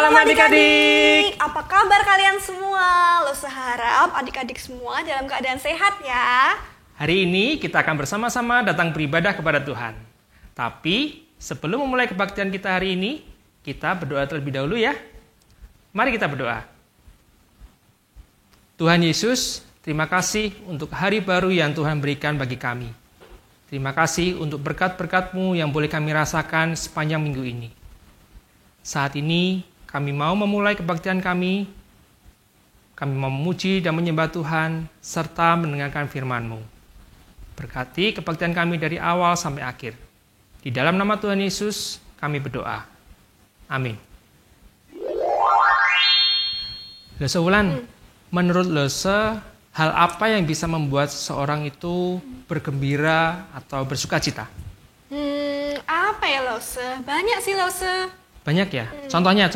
Salam adik-adik. Apa kabar kalian semua? Lo seharap adik-adik semua dalam keadaan sehat ya. Hari ini kita akan bersama-sama datang beribadah kepada Tuhan. Tapi sebelum memulai kebaktian kita hari ini, kita berdoa terlebih dahulu ya. Mari kita berdoa. Tuhan Yesus, terima kasih untuk hari baru yang Tuhan berikan bagi kami. Terima kasih untuk berkat-berkat-Mu yang boleh kami rasakan sepanjang minggu ini. Saat ini kami mau memulai kebaktian kami. Kami mau memuji dan menyembah Tuhan serta mendengarkan firman-Mu. Berkati kebaktian kami dari awal sampai akhir. Di dalam nama Tuhan Yesus kami berdoa. Amin. Lese Wulan, menurut Lese, hal apa yang bisa membuat seseorang itu bergembira atau bersukacita? Apa ya Lose? Banyak sih Lose. Banyak ya? Contohnya?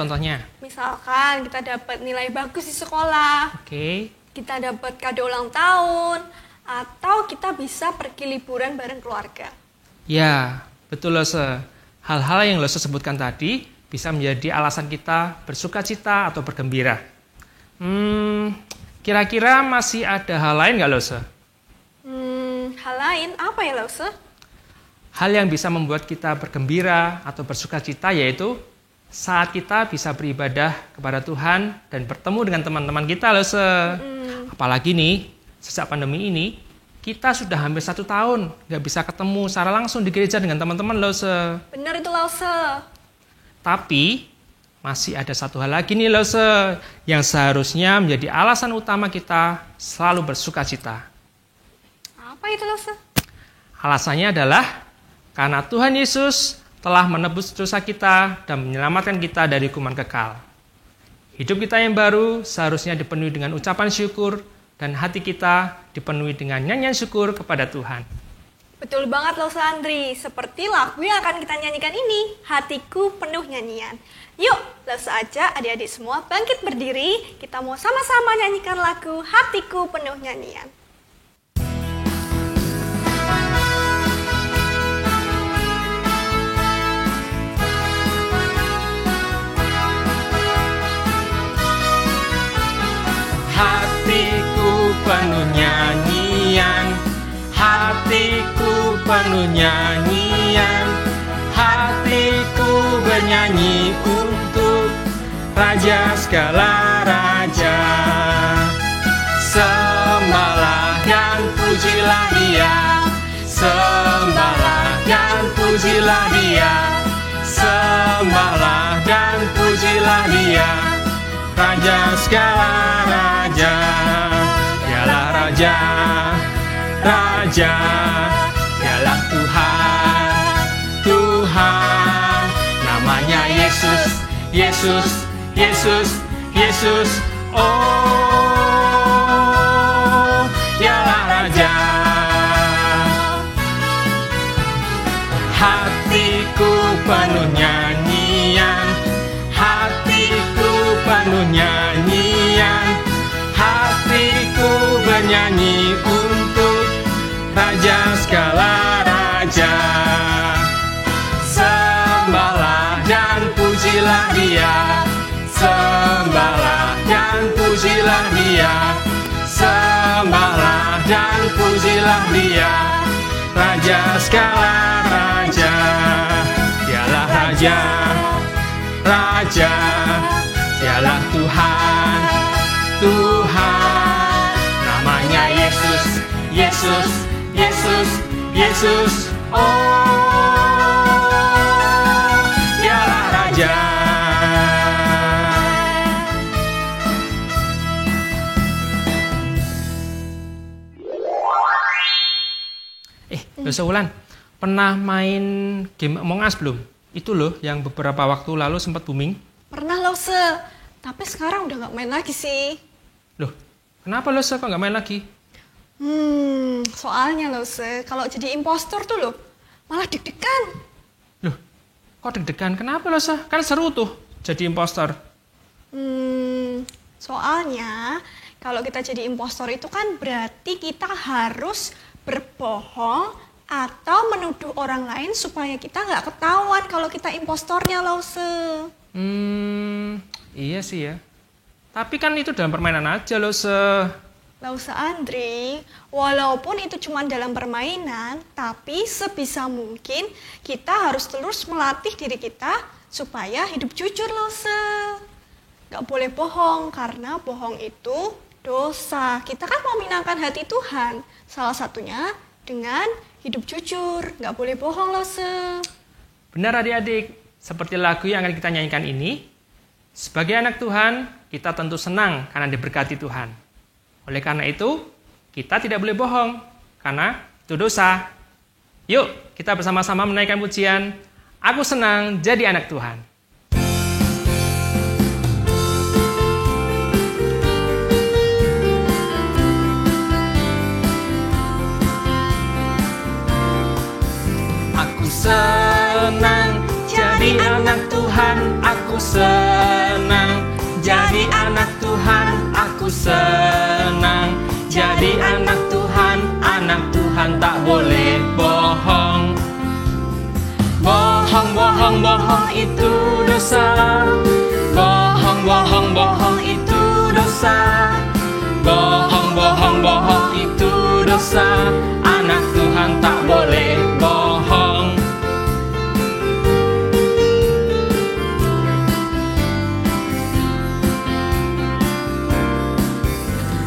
Misalkan kita dapat nilai bagus di sekolah. Oke. Kita dapat kado ulang tahun. Atau kita bisa pergi liburan bareng keluarga. Ya, betul Lose. Hal-hal yang Lose sebutkan tadi bisa menjadi alasan kita bersukacita atau bergembira. Kira-kira masih ada hal lain nggak Lose? Hal lain apa ya Lose? Hal yang bisa membuat kita bergembira atau bersukacita yaitu saat kita bisa beribadah kepada Tuhan dan bertemu dengan teman-teman kita Lose. Apalagi nih, sejak pandemi ini, kita sudah hampir 1 tahun nggak bisa ketemu secara langsung di gereja dengan teman-teman Lose. Benar itu Lose. Tapi masih ada satu hal lagi nih Lose yang seharusnya menjadi alasan utama kita selalu bersukacita. Apa itu Lose? Alasannya adalah karena Tuhan Yesus telah menebus dosa kita dan menyelamatkan kita dari hukuman kekal. Hidup kita yang baru seharusnya dipenuhi dengan ucapan syukur dan hati kita dipenuhi dengan nyanyian syukur kepada Tuhan. Betul banget Lose Andri, seperti lagu yang akan kita nyanyikan ini, Hatiku Penuh Nyanyian. Yuk, langsung aja adik-adik semua bangkit berdiri, kita mau sama-sama nyanyikan lagu Hatiku Penuh Nyanyian. Hatiku penuh nyanyian, hatiku penuh nyanyian, hatiku bernyanyi untuk Raja segala raja. Sembahlah dan pujilah Dia, sembahlah dan pujilah Dia, sembahlah dan pujilah Dia, Raja segala raja. Dialah Raja, Raja, Dialah Tuhan, Tuhan. Namanya Yesus, Yesus, Yesus, Yesus. Oh, Dialah Raja. Hatiku penuh nyanyian, hatiku penuh nyanyian, hatiku bernyanyi untuk Raja segala raja. Sembahlah dan pujilah Dia, sembahlah dan pujilah Dia, sembahlah dan pujilah Dia, Raja segala raja. Dialah Raja, Raja, Dialah Tuhan, Tuhan. Namanya Yesus, Yesus, Yesus, Yesus. Oh, Dialah Raja. Lose Wulan, pernah main game Among Us belum? Itu loh yang beberapa waktu lalu sempat booming. Pernah Lose, tapi sekarang udah gak main lagi sih. Loh, kenapa Lose kok gak main lagi? Soalnya Lose, kalau jadi impostor tuh loh, malah deg-degan. Loh, kok deg-degan? Kenapa Lose? Kan seru tuh jadi impostor. Soalnya kalau kita jadi impostor itu kan berarti kita harus berbohong atau menuduh orang lain supaya kita nggak ketahuan kalau kita impostornya, Lause. Iya sih ya. Tapi kan itu dalam permainan aja loh, Lausa Andri, walaupun itu cuma dalam permainan, tapi sebisa mungkin kita harus terus melatih diri kita supaya hidup jujur, Lausa. Gak boleh bohong, karena bohong itu dosa. Kita kan memenangkan hati Tuhan, salah satunya dengan hidup jujur. Gak boleh bohong, Lausa. Benar adik-adik, seperti lagu yang akan kita nyanyikan ini, sebagai anak Tuhan, kita tentu senang karena diberkati Tuhan. Oleh karena itu, kita tidak boleh bohong, karena itu dosa. Yuk, kita bersama-sama menaikkan pujian, Aku senang jadi anak Tuhan. Aku senang jadi anak Tuhan, aku senang jadi anak Tuhan, aku senang jadi anak Tuhan tak boleh bohong. Bohong, bohong, bohong itu dosa. Bohong, bohong, bohong itu dosa. Bohong, bohong, bohong itu dosa. Anak Tuhan tak boleh bohong.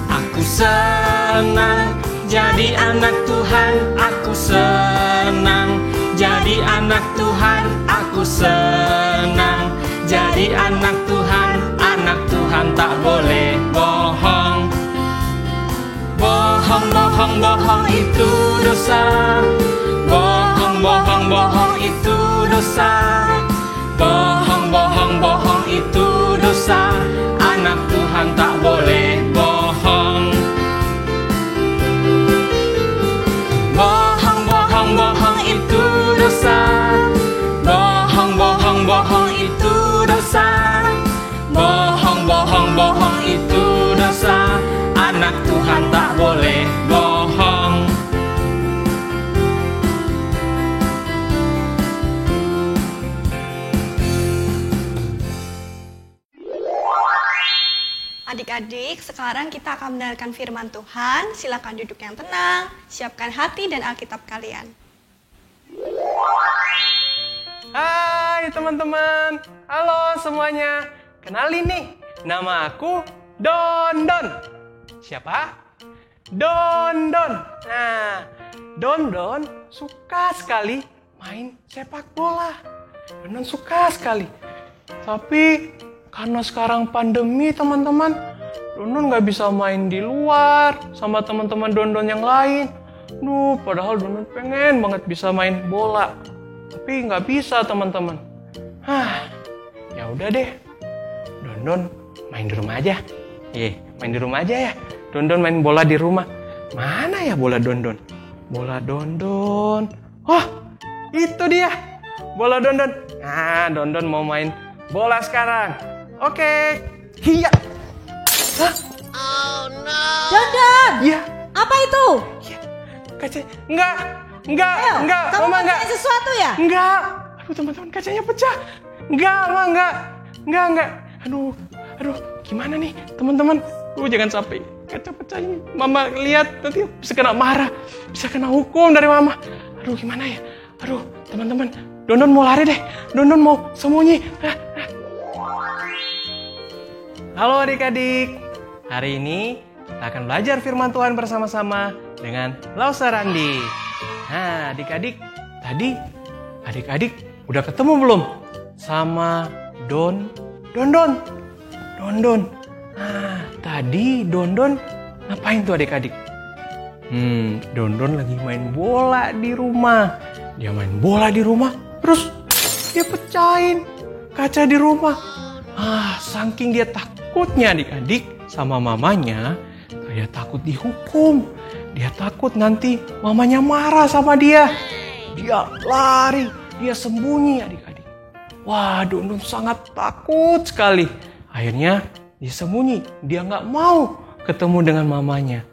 Aku senang jadi anak Tuhan, aku senang jadi anak Tuhan, aku senang jadi anak Tuhan tak boleh bohong. Bohong, bohong, bohong itu dosa. Bohong, bohong, bohong itu dosa. Bohong, bohong, bohong itu dosa. Anak Tuhan tak boleh bohong. Bohong, bohong, bohong itu dosa. Bohong, bohong, bohong itu dosa. Bohong, bohong, bohong itu dosa. Anak Tuhan tak boleh bohong. Adik-adik, sekarang kita akan mendengarkan firman Tuhan. Silakan duduk yang tenang, siapkan hati dan Alkitab kalian. Hai teman-teman, halo semuanya. Kenalin nih, nama aku Dondon. Siapa? Dondon. Nah, Dondon suka sekali main sepak bola. Dondon suka sekali. Tapi karena sekarang pandemi teman-teman, Dondon nggak bisa main di luar sama teman-teman Dondon yang lain. Padahal Dondon pengen banget bisa main bola. Tapi nggak bisa teman-teman. Ya udah deh. Dondon main di rumah aja. Main di rumah aja ya. Dondon main bola di rumah. Mana ya bola Dondon? Bola Dondon. Oh, itu dia. Bola Dondon. Nah, Dondon mau main bola sekarang. Oke. Hiya. Hah? Oh no. Dondon. Iya. Apa itu? Iya. Kaca. Enggak. Kamu Mama enggak. Sesuatu ya? Enggak. Aduh teman-teman, kacanya pecah. Enggak. Aduh. Gimana nih teman-teman? Jangan sampai kaca pecah ini. Mama lihat nanti bisa kena marah. Bisa kena hukum dari Mama. Aduh gimana ya? Aduh teman-teman. Dondon mau lari deh. Dondon mau sembunyi. Halo adik-adik. Hari ini kita akan belajar firman Tuhan bersama-sama dengan Lausa Randi. Nah adik-adik, tadi adik-adik udah ketemu belum sama Dondon? Nah tadi Dondon ngapain tuh adik-adik? Dondon lagi main bola di rumah. Dia main bola di rumah, terus dia pecahin kaca di rumah. Saking dia takutnya adik-adik sama mamanya, dia takut dihukum. Dia takut nanti mamanya marah sama dia. Dia lari, dia sembunyi adik-adik. Wah, Dondon sangat takut sekali. Akhirnya dia sembunyi, dia nggak mau ketemu dengan mamanya.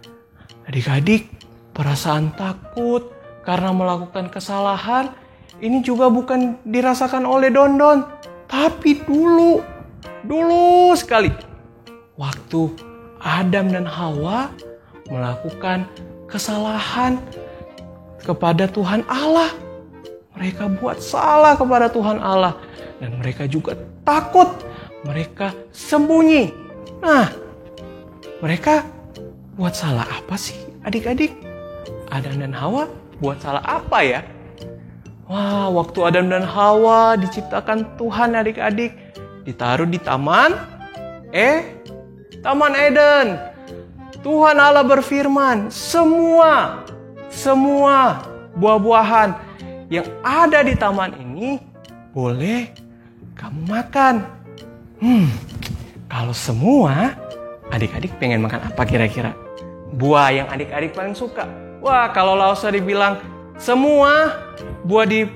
Adik-adik, perasaan takut karena melakukan kesalahan ini juga bukan dirasakan oleh Dondon. Tapi dulu Dulu sekali, waktu Adam dan Hawa melakukan kesalahan kepada Tuhan Allah. Mereka buat salah kepada Tuhan Allah. Dan mereka juga takut. Mereka sembunyi. Nah, mereka buat salah apa sih adik-adik? Adam dan Hawa buat salah apa ya? Wah, waktu Adam dan Hawa diciptakan Tuhan adik-adik, ditaruh di Taman Eden. Tuhan Allah berfirman, semua buah-buahan yang ada di taman ini boleh kamu makan. Kalau semua, adik-adik pengen makan apa kira-kira? Buah yang adik-adik paling suka. Wah, kalau Lausa dibilang semua buah di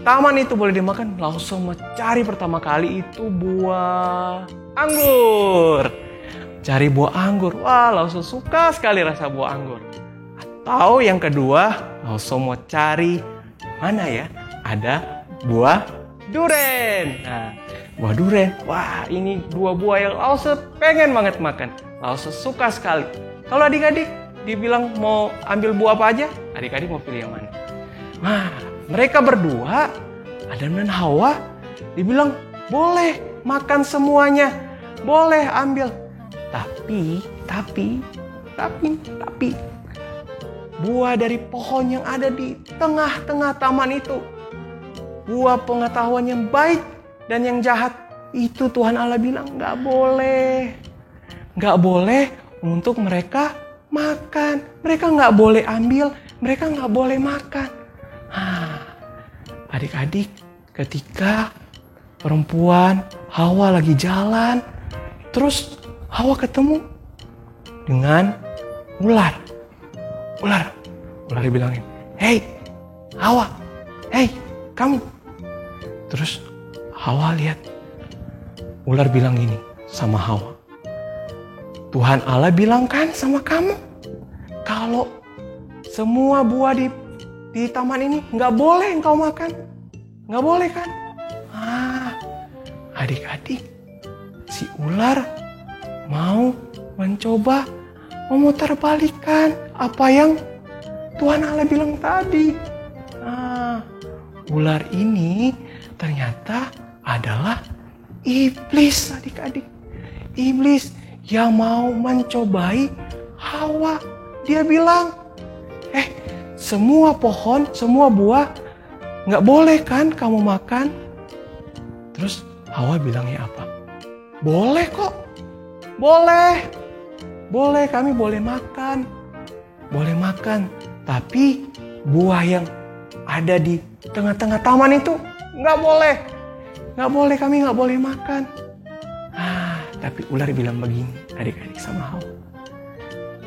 taman itu boleh dimakan, Lausa mau cari pertama kali itu buah anggur. Cari buah anggur. Wah, Lausa suka sekali rasa buah anggur. Atau yang kedua, Lausa mau cari mana ya? Ada buah duren. Nah, buah duren. Wah, ini dua buah yang Lausa pengen banget makan. Lausa suka sekali. Kalau adik-adik dibilang mau ambil buah apa aja, adik-adik mau pilih yang mana? Nah, mereka berdua, Adam dan Hawa, dibilang boleh makan semuanya. Boleh ambil. Tapi buah dari pohon yang ada di tengah-tengah taman itu, buah pengetahuan yang baik dan yang jahat, itu Tuhan Allah bilang nggak boleh untuk mereka makan. Mereka nggak boleh ambil, mereka nggak boleh makan. Adik-adik, ketika perempuan Hawa lagi jalan, terus Hawa ketemu dengan ular. Ular dibilangin, "Hei, Hawa, hei, kamu." Terus Hawa lihat, ular bilang gini sama Hawa, "Tuhan Allah bilang kan sama kamu, kalau semua buah di taman ini nggak boleh engkau makan. Nggak boleh kan?" Adik-adik, si ular mau mencoba memutarbalikkan apa yang Tuhan Allah bilang tadi. Ular ini ternyata adalah iblis adik-adik. Iblis yang mau mencobai Hawa. Dia bilang, semua pohon, semua buah nggak boleh kan kamu makan? Terus Hawa bilangnya apa? Boleh kok. Boleh, kami boleh makan. Boleh makan. Tapi buah yang ada di tengah-tengah taman itu nggak boleh. Nggak boleh, kami nggak boleh makan. Tapi ular bilang begini adik-adik sama Hawa.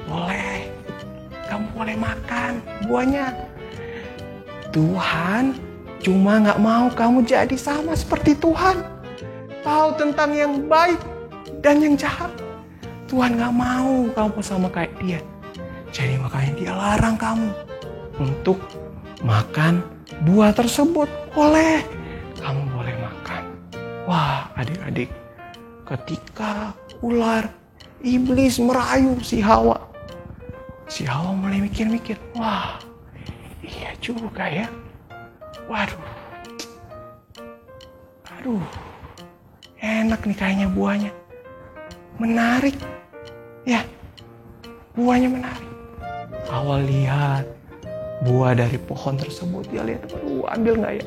Boleh, kamu boleh makan buahnya. Tuhan cuma nggak mau kamu jadi sama seperti Tuhan. Tahu tentang yang baik dan yang jahat. Tuhan gak mau kamu sama kayak dia. Jadi makanya dia larang kamu untuk makan buah tersebut. Boleh, kamu boleh makan. Wah, adik-adik, ketika ular iblis merayu si Hawa mulai mikir-mikir. Wah, iya juga ya. Aduh, enak nih kayaknya buahnya. Menarik. Ya, buahnya menarik. Awal lihat buah dari pohon tersebut. Dia lihat, ambil gak ya?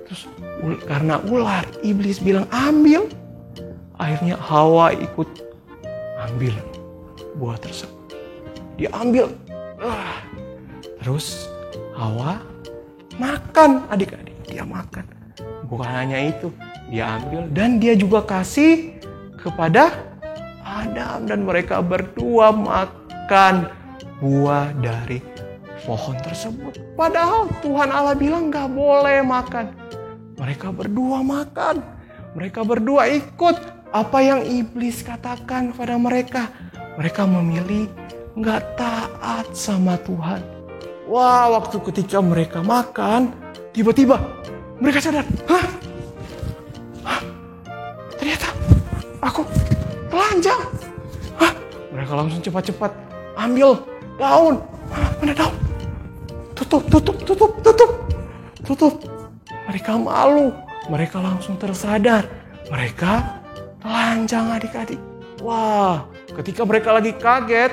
Terus karena ular, iblis bilang ambil. Akhirnya Hawa ikut ambil buah tersebut. Dia ambil. Terus Hawa makan adik-adik. Dia makan. Bukan hanya itu. Dia ambil dan dia juga kasih kepada Adam. Dan mereka berdua makan buah dari pohon tersebut. Padahal Tuhan Allah bilang gak boleh makan. Mereka berdua makan. Mereka berdua ikut apa yang iblis katakan pada mereka. Mereka memilih gak taat sama Tuhan. Wah, waktu ketika mereka makan, tiba-tiba mereka sadar. langsung cepat-cepat ambil daun. Mana daun? Tutup. Mereka malu. Mereka langsung tersadar. Mereka telanjang adik-adik. Wah, ketika mereka lagi kaget.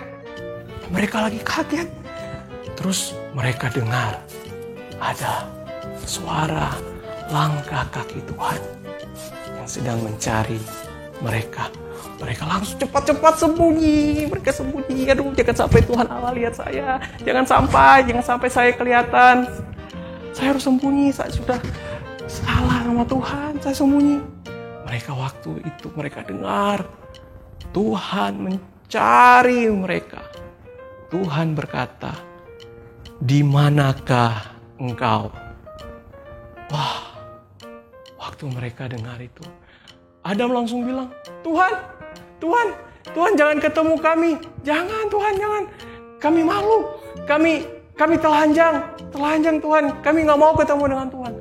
Terus mereka dengar ada suara langkah kaki Tuhan yang sedang mencari mereka. Mereka langsung cepat-cepat sembunyi. Mereka sembunyi. Aduh, jangan sampai Tuhan Allah lihat saya. Jangan sampai saya kelihatan. Saya harus sembunyi. Saya sudah salah sama Tuhan. Saya sembunyi. Mereka waktu itu mereka dengar Tuhan mencari mereka. Tuhan berkata, "Di manakah engkau?" Wah, waktu mereka dengar itu, Adam langsung bilang, Tuhan, jangan ketemu kami. Jangan Tuhan, jangan. Kami malu. Kami telanjang Tuhan. Kami nggak mau ketemu dengan Tuhan.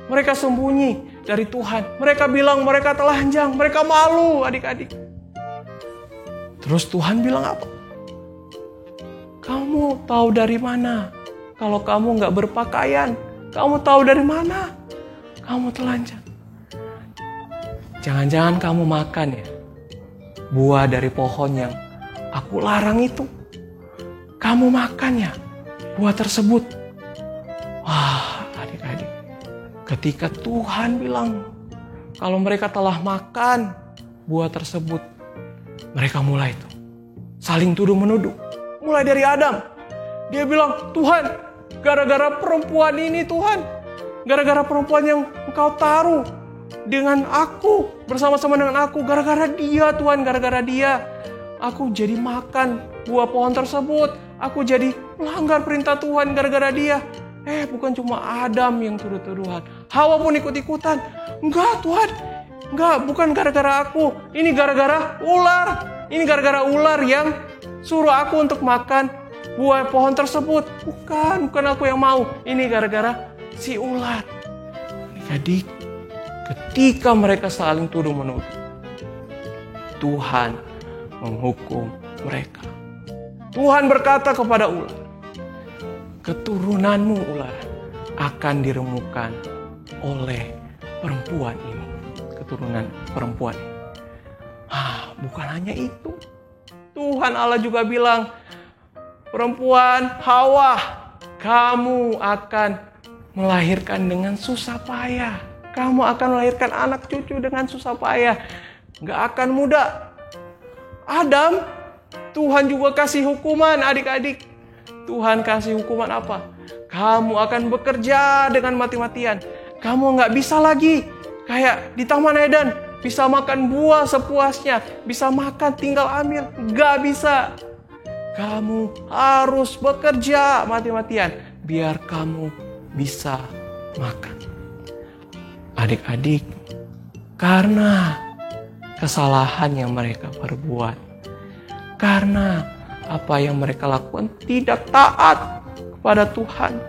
Mereka sembunyi dari Tuhan. Mereka bilang mereka telanjang. Mereka malu, adik-adik. Terus Tuhan bilang apa? Kamu tahu dari mana? Kalau kamu nggak berpakaian, kamu tahu dari mana? Kamu telanjang. Jangan-jangan kamu makan ya buah dari pohon yang aku larang itu. Kamu makan ya buah tersebut. Wah, adik-adik. Ketika Tuhan bilang kalau mereka telah makan buah tersebut, mereka mulai itu saling tuduh-menuduh. Mulai dari Adam. Dia bilang, Tuhan, gara-gara perempuan ini Tuhan. Gara-gara perempuan yang engkau taruh dengan aku, bersama-sama dengan aku. Gara-gara dia Tuhan, gara-gara dia. Aku jadi makan buah pohon tersebut. Aku jadi melanggar perintah Tuhan gara-gara dia. Bukan cuma Adam yang tuduh-tuduhan. Hawa pun ikut-ikutan. Enggak Tuhan, enggak, bukan gara-gara aku. Ini gara-gara ular. Ini gara-gara ular yang suruh aku untuk makan buah pohon tersebut. Bukan aku yang mau. Ini gara-gara si ular. Adik, ketika mereka saling tuduh-menuduh, Tuhan menghukum mereka. Tuhan berkata kepada ular, keturunanmu ular akan diremukkan oleh perempuan ini. Keturunan perempuan ini. Bukan hanya itu. Tuhan Allah juga bilang, perempuan Hawa, kamu akan melahirkan dengan susah payah. Kamu akan melahirkan anak cucu dengan susah payah. Gak akan mudah. Adam, Tuhan juga kasih hukuman adik-adik. Tuhan kasih hukuman apa? Kamu akan bekerja dengan mati-matian. Kamu gak bisa lagi kayak di Taman Eden. Bisa makan buah sepuasnya. Bisa makan tinggal ambil. Gak bisa. Kamu harus bekerja mati-matian. Biar kamu bisa makan. Adik-adik, karena kesalahan yang mereka perbuat, karena apa yang mereka lakukan tidak taat kepada Tuhan,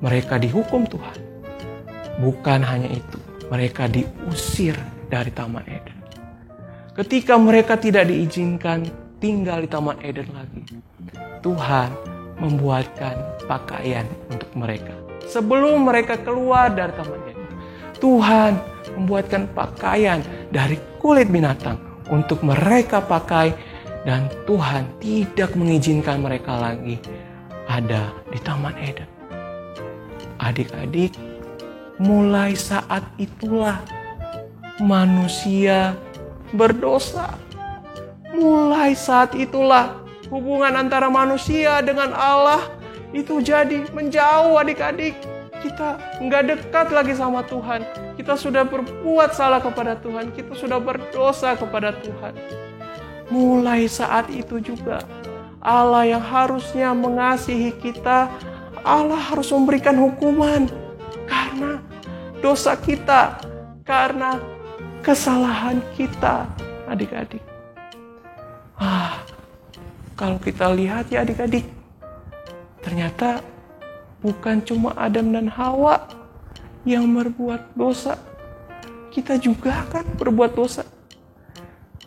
mereka dihukum Tuhan. Bukan hanya itu, mereka diusir dari Taman Eden. Ketika mereka tidak diizinkan tinggal di Taman Eden lagi, Tuhan membuatkan pakaian untuk mereka. Sebelum mereka keluar dari Taman Eden, Tuhan membuatkan pakaian dari kulit binatang untuk mereka pakai, dan Tuhan tidak mengizinkan mereka lagi ada di Taman Eden. Adik-adik, mulai saat itulah manusia berdosa. Mulai saat itulah hubungan antara manusia dengan Allah itu jadi menjauh, adik-adik. Kita nggak dekat lagi sama Tuhan. Kita sudah berbuat salah kepada Tuhan. Kita sudah berdosa kepada Tuhan. Mulai saat itu juga Allah yang harusnya mengasihi kita, Allah harus memberikan hukuman karena dosa kita, karena kesalahan kita, adik-adik. Kalau kita lihat ya adik-adik, ternyata bukan cuma Adam dan Hawa yang berbuat dosa. Kita juga kan berbuat dosa.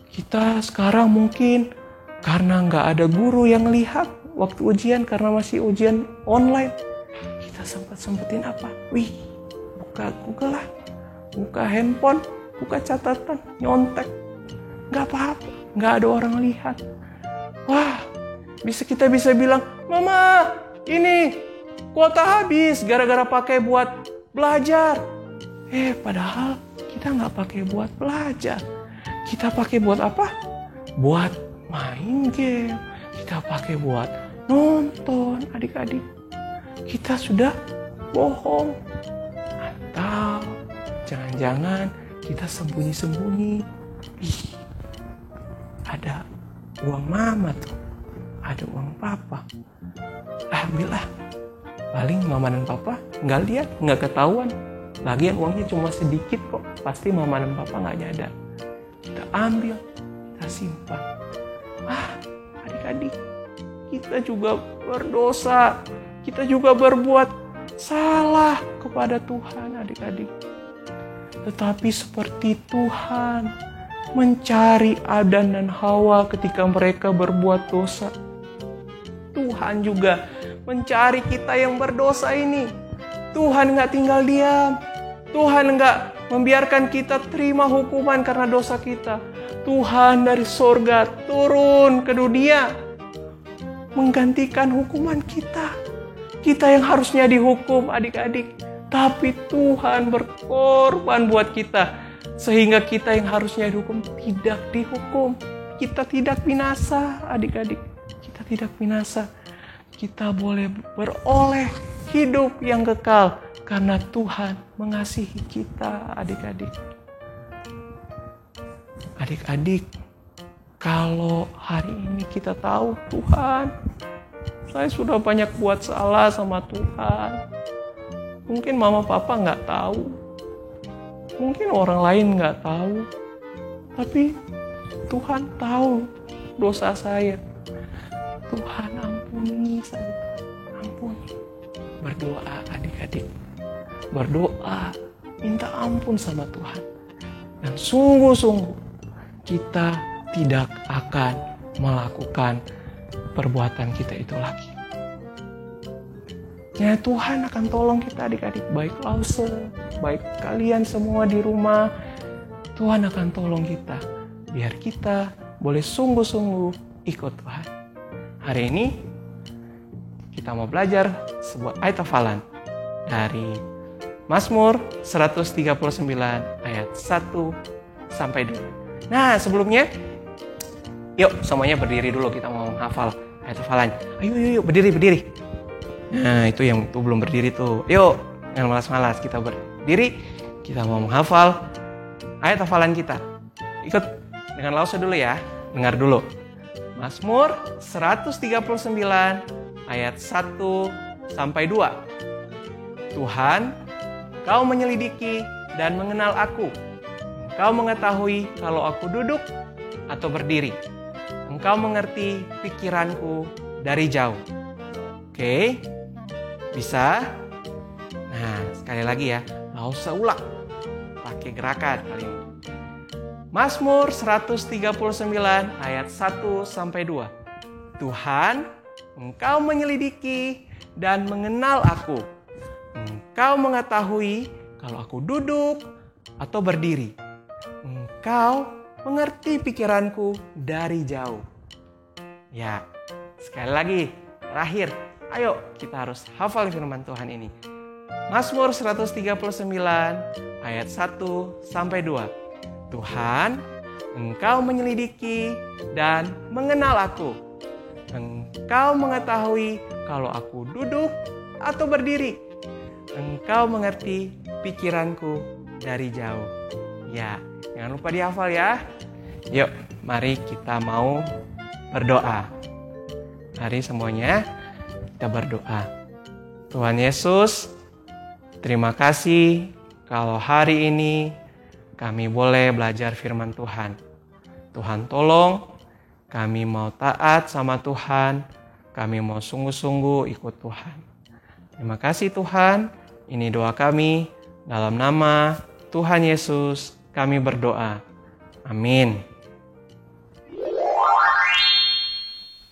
Kita sekarang mungkin Karena nggak ada guru yang lihat waktu ujian karena masih ujian online. Kita sempetin apa? Wih, buka Google lah, buka handphone, buka catatan, nyontek. Nggak apa-apa, nggak ada orang lihat. Wah, kita bisa bilang, Mama, ini kuota habis gara-gara pakai buat belajar. Padahal kita nggak pakai buat belajar. Kita pakai buat apa? Buat main game. Kita pakai buat nonton, adik-adik. Kita sudah bohong. Atau jangan-jangan kita sembunyi-sembunyi. Ada uang mama tuh. Ada uang papa. Ambillah. Paling mama dan papa nggak lihat, nggak ketahuan. Lagian uangnya cuma sedikit kok. Pasti mama dan papa nggak nyadar. Kita ambil, kita simpan. Adik-adik, kita juga berdosa. Kita juga berbuat salah kepada Tuhan, adik-adik. Tetapi seperti Tuhan mencari Adam dan Hawa ketika mereka berbuat dosa, Tuhan juga mencari kita yang berdosa ini. Tuhan nggak tinggal diam. Tuhan nggak membiarkan kita terima hukuman karena dosa kita. Tuhan dari sorga turun ke dunia menggantikan hukuman kita. Kita yang harusnya dihukum, adik-adik. Tapi Tuhan berkorban buat kita. Sehingga kita yang harusnya dihukum tidak dihukum. Kita tidak binasa, adik-adik. Kita tidak binasa. Kita boleh beroleh hidup yang kekal. Karena Tuhan mengasihi kita, adik-adik. Adik-adik, kalau hari ini kita tahu Tuhan, saya sudah banyak buat salah sama Tuhan. Mungkin mama papa nggak tahu. Mungkin orang lain nggak tahu. Tapi Tuhan tahu dosa saya. Tuhan ampuni saya. Ampuni. Berdoa adik-adik. Berdoa. Minta ampun sama Tuhan. Dan sungguh-sungguh kita tidak akan melakukan perbuatan kita itu lagi. Ya, Tuhan akan tolong kita adik-adik, baik Lause, baik kalian semua di rumah. Tuhan akan tolong kita, biar kita boleh sungguh-sungguh ikut Tuhan. Hari ini kita mau belajar sebuah ayat hafalan dari Mazmur 139 ayat 1 sampai 2. Nah, sebelumnya yuk semuanya berdiri dulu, kita mau hafal ayat hafalan. Ayo berdiri. Nah, itu yang itu belum berdiri tuh. Yuk, jangan malas-malas, kita berdiri. Kita mau menghafal ayat hafalan kita. Ikut dengan Lause dulu ya. Dengar dulu. Mazmur 139 ayat 1 sampai 2. Tuhan, Kau menyelidiki dan mengenal aku. Engkau mengetahui kalau aku duduk atau berdiri. Engkau mengerti pikiranku dari jauh. Oke, bisa? Nah, sekali lagi ya, Lause ulang. Pakai gerakan kali ini. Mazmur 139 ayat 1 sampai 2. Tuhan, Engkau menyelidiki dan mengenal aku. Engkau mengetahui kalau aku duduk atau berdiri. Engkau mengerti pikiranku dari jauh. Ya, sekali lagi, terakhir. Ayo, kita harus hafal firman Tuhan ini. Mazmur 139 ayat 1 sampai 2. Tuhan, Engkau menyelidiki dan mengenal aku. Engkau mengetahui kalau aku duduk atau berdiri. Engkau mengerti pikiranku dari jauh. Ya, jangan lupa dihafal ya. Yuk, mari kita mau berdoa. Mari semuanya kita berdoa. Tuhan Yesus, terima kasih kalau hari ini kami boleh belajar firman Tuhan. Tuhan tolong, kami mau taat sama Tuhan. Kami mau sungguh-sungguh ikut Tuhan. Terima kasih Tuhan. Ini doa kami. Dalam nama Tuhan Yesus kami berdoa. Amin.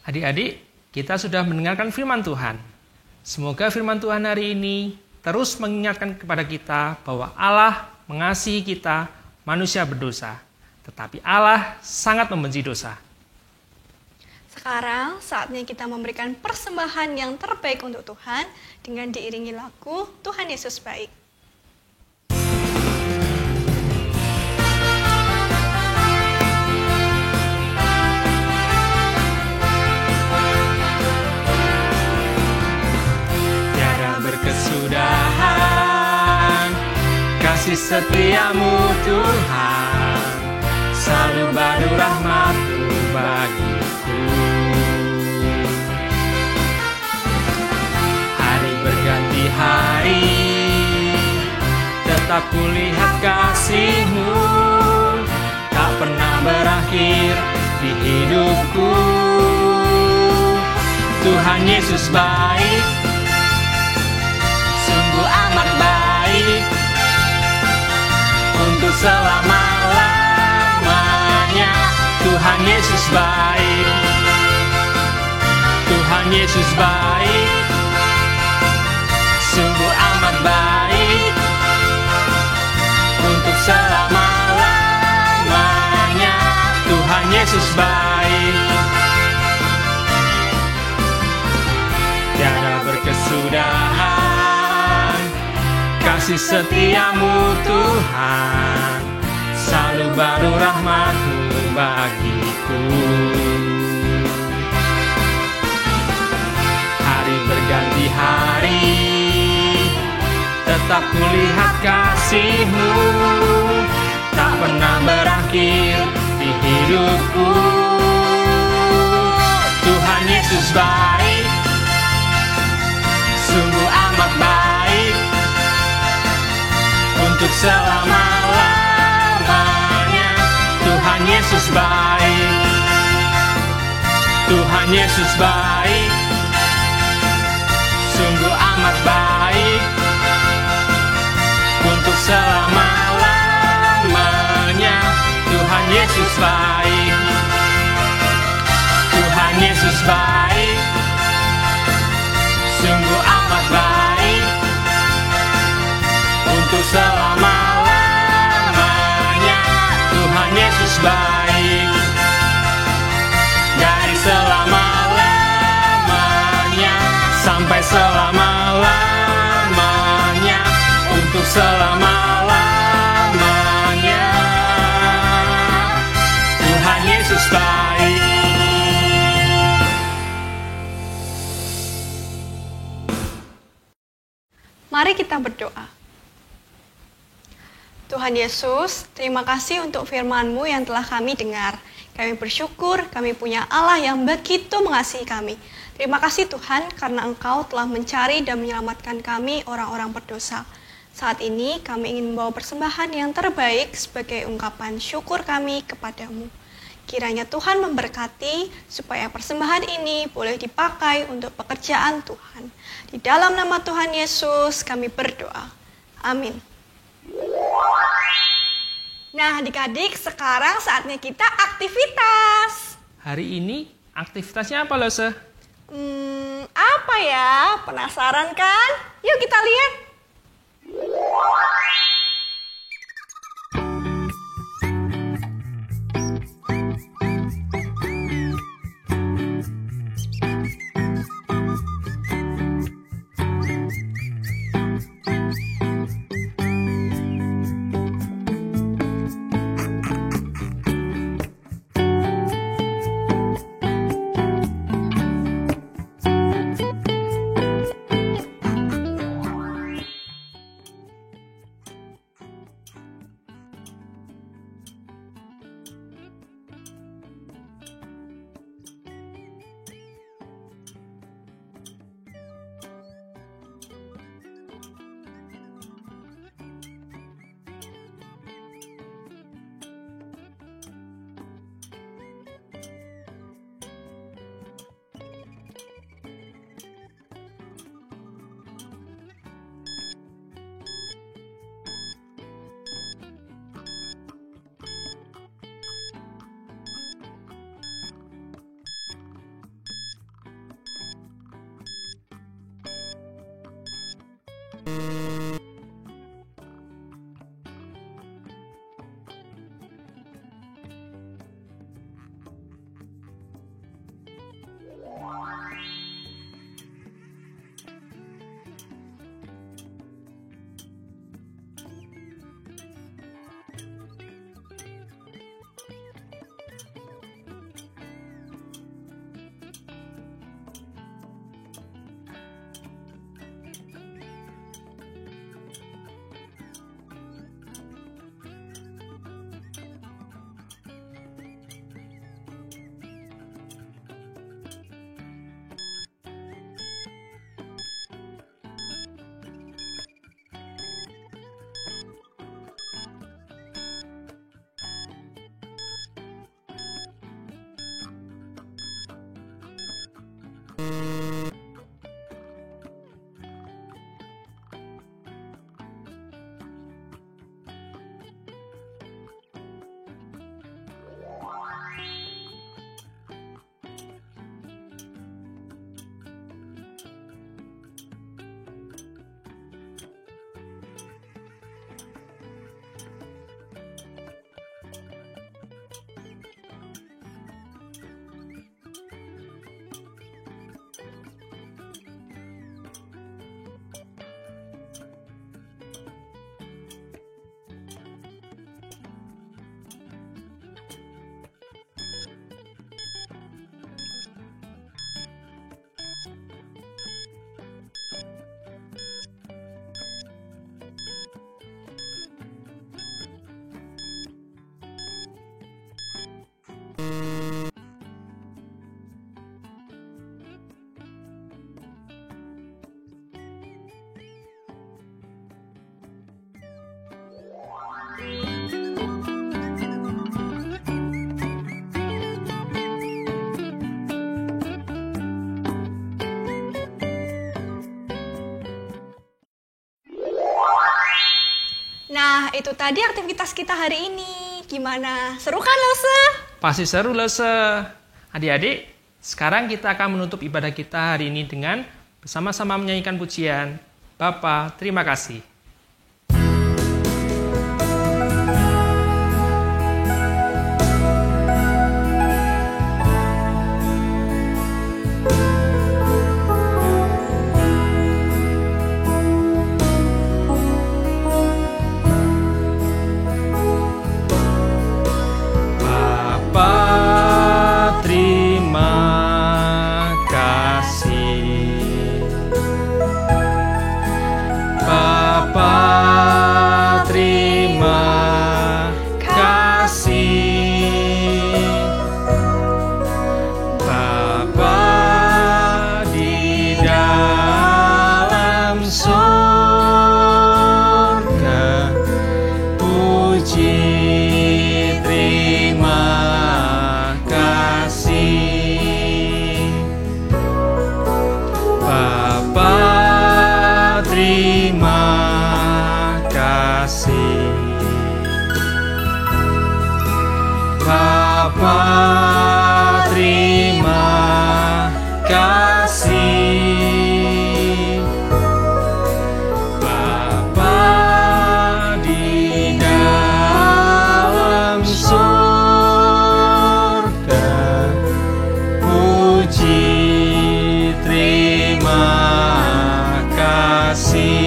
Adik-adik, kita sudah mendengarkan firman Tuhan. Semoga firman Tuhan hari ini terus mengingatkan kepada kita bahwa Allah mengasihi kita, manusia berdosa. Tetapi Allah sangat membenci dosa. Sekarang saatnya kita memberikan persembahan yang terbaik untuk Tuhan dengan diiringi lagu Tuhan Yesus Baik. Berkesudahan kasih setiamu Tuhan, selalu baru rahmat-Mu bagiku. Hari berganti hari, tetap kulihat kasih-Mu, tak pernah berakhir di hidupku. Tuhan Yesus baik, amat baik, untuk selama-lamanya. Tuhan Yesus baik, Tuhan Yesus baik, sungguh amat baik, untuk selama-lamanya. Tuhan Yesus baik, tiada berkesudahan kasih setiamu Tuhan, selalu baru rahmat-Mu bagiku. Hari berganti hari, tetap kulihat kasih-Mu, tak pernah berakhir di hidupku. Tuhan Yesus baik, sungguh amat baik, untuk selama-lamanya. Tuhan Yesus baik, Tuhan Yesus baik, sungguh amat baik, untuk selama-lamanya. Tuhan Yesus baik, Tuhan Yesus baik, sungguh amat baik, untuk selama-lamanya. Tuhan Yesus baik, dari selama-lamanya sampai selama-lamanya, untuk selama-lamanya. Tuhan Yesus baik. Mari kita berdoa. Tuhan Yesus, terima kasih untuk firman-Mu yang telah kami dengar. Kami bersyukur kami punya Allah yang begitu mengasihi kami. Terima kasih Tuhan karena Engkau telah mencari dan menyelamatkan kami orang-orang berdosa. Saat ini kami ingin membawa persembahan yang terbaik sebagai ungkapan syukur kami kepadamu. Kiranya Tuhan memberkati supaya persembahan ini boleh dipakai untuk pekerjaan Tuhan. Di dalam nama Tuhan Yesus kami berdoa. Amin. Nah adik-adik, sekarang saatnya kita aktivitas. Hari ini aktivitasnya apa, Lose? Apa ya? Penasaran kan? Yuk kita lihat. Nah, itu tadi aktivitas kita hari ini. Gimana? Seru kan, Lause? Pasti seru, Lause. Adik-adik, sekarang kita akan menutup ibadah kita hari ini dengan bersama-sama menyanyikan pujian. Bapa, terima kasih. Bapa, terima kasih. Bapa di dalam surga, puji terima kasih.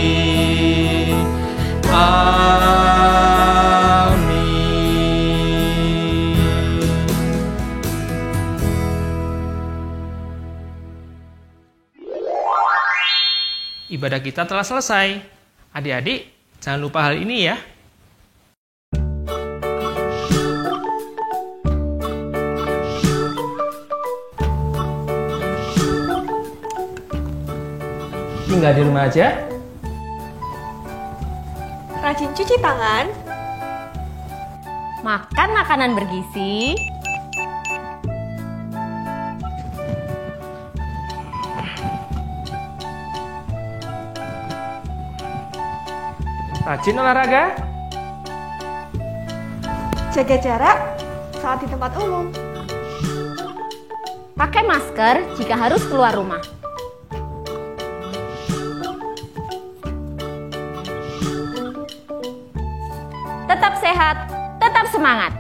Ibadah kita telah selesai. Adik-adik, jangan lupa hal ini ya. Tinggal di rumah aja. Rajin cuci tangan. Makan makanan bergizi. Rajin olahraga. Jaga jarak saat di tempat umum. Pakai masker jika harus keluar rumah. Tetap sehat, tetap semangat.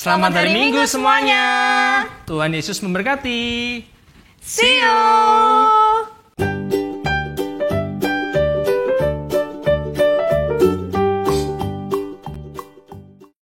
Selamat hari Minggu semuanya. Tuhan Yesus memberkati. See you!